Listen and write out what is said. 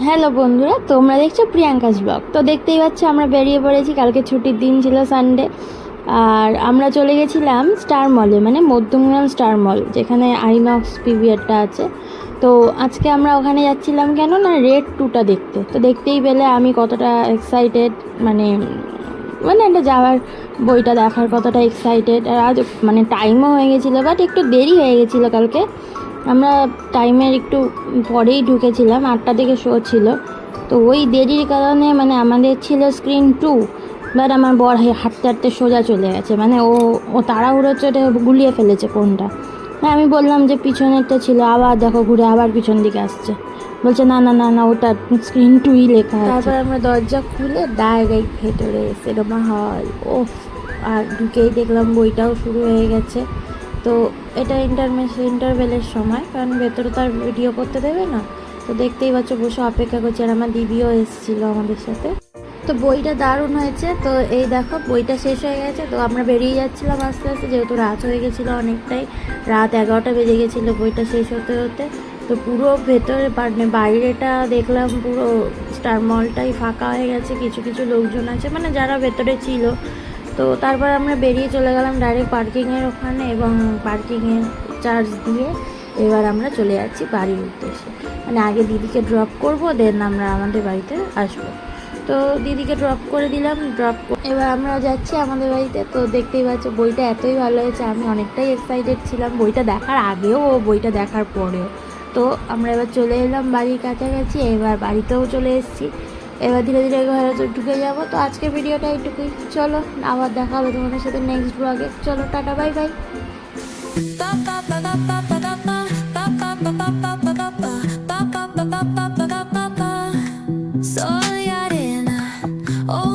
Hello বন্ধুরা, তোমরা দেখছো প্রিয়াঙ্কাস ব্লগ। তো দেখতেই পাচ্ছ আমরা বেরিয়ে পড়েছি, কালকে ছুটির দিন ছিল, সানডে। আর আমরা চলে গেছিলাম স্টার মলে, মানে মধ্যমগ্রাম স্টার মল, যেখানে আইনক্স পিভিআরটা আছে। তো আজকে আমরা ওখানে যাচ্ছিলাম কেন না, রেড 2টা দেখতে। তো দেখতেই পেলে আমি কতটা এক্সাইটেড, মানে মানে একটা যাওয়ার, বইটা দেখার কতটা এক্সাইটেড। আর আজ মানে টাইমও হয়ে গেছিলো, বাট একটু দেরি হয়ে গেছিলো কালকে। আমরা টাইমের একটু পরেই ঢুকেছিলাম, 8টা থেকে শো ছিল। তো ওই দেরির কারণে মানে আমাদের ছিল স্ক্রিন 2, বাট আমার বর হাঁটতে হাঁটতে সোজা চলে গেছে, মানে ও ও তাড়াহুড়ো চড়ে গুলিয়ে ফেলেছে কোনটা। হ্যাঁ, আমি বললাম যে পিছনেরটা ছিল, আবার দেখো ঘুরে আবার পিছন দিকে আসছে। বলছে না না না না, ওটা স্ক্রিন 2ই লেখা আছে। তারপর আমরা দরজা খুলে ডাইরেক্ট ভেতরে সিনেমা হল। ও, আর ঢুকেই দেখলাম বইটাও শুরু হয়ে গেছে। তো এটা ইন্টারভেলের সময়, কারণ ভেতরে তো আর ভিডিও করতে দেবে না। তো দেখতেই পাচ্ছ বসে অপেক্ষা করছি, আর আমার দিদিও এসেছিলো আমাদের সাথে। তো বইটা দারুণ হয়েছে। তো এই দেখো বইটা শেষ হয়ে গেছে, তো আমরা বেরিয়ে যাচ্ছিলাম আস্তে আস্তে, যেহেতু রাত হয়ে গেছিলো অনেকটাই, রাত 11টা বেজে গেছিলো বইটা শেষ হতে হতে। তো পুরো ভেতরে মানে বাইরেটা দেখলাম, পুরো স্টার মলটাই ফাঁকা হয়ে গেছে, কিছু কিছু লোকজন আছে মানে যারা ভেতরে ছিল। তো তারপর আমরা বেরিয়ে চলে গেলাম ডাইরেক্ট পার্কিংয়ের ওখানে, এবং পার্কিংয়ের চার্জ দিয়ে এবার আমরা চলে যাচ্ছি বাড়ির উদ্দেশ্যে। মানে আগে দিদিকে ড্রপ করব, দেন আমরা আমাদের বাড়িতে আসবো। তো দিদিকে ড্রপ করে দিলাম, এবার আমরা যাচ্ছি আমাদের বাড়িতে। তো দেখতেই পাচ্ছ বইটা এতই ভালো হয়েছে, আমি অনেকটাই এক্সাইটেড ছিলাম বইটা দেখার আগেও ও বইটা দেখার পরেও। তো আমরা এবার চলে এলাম বাড়ির কাছাকাছি, এবার বাড়িতেও চলে এসেছি। এবার ধীরে ধীরে ঘরে ঢুকে যাবো। তো আজকের ভিডিওটা এইটুকুই, চলো আবার দেখা হবে তোমাদের সাথে নেক্সট ব্লগে। চলো tata, bye bye. Soy arena, oh,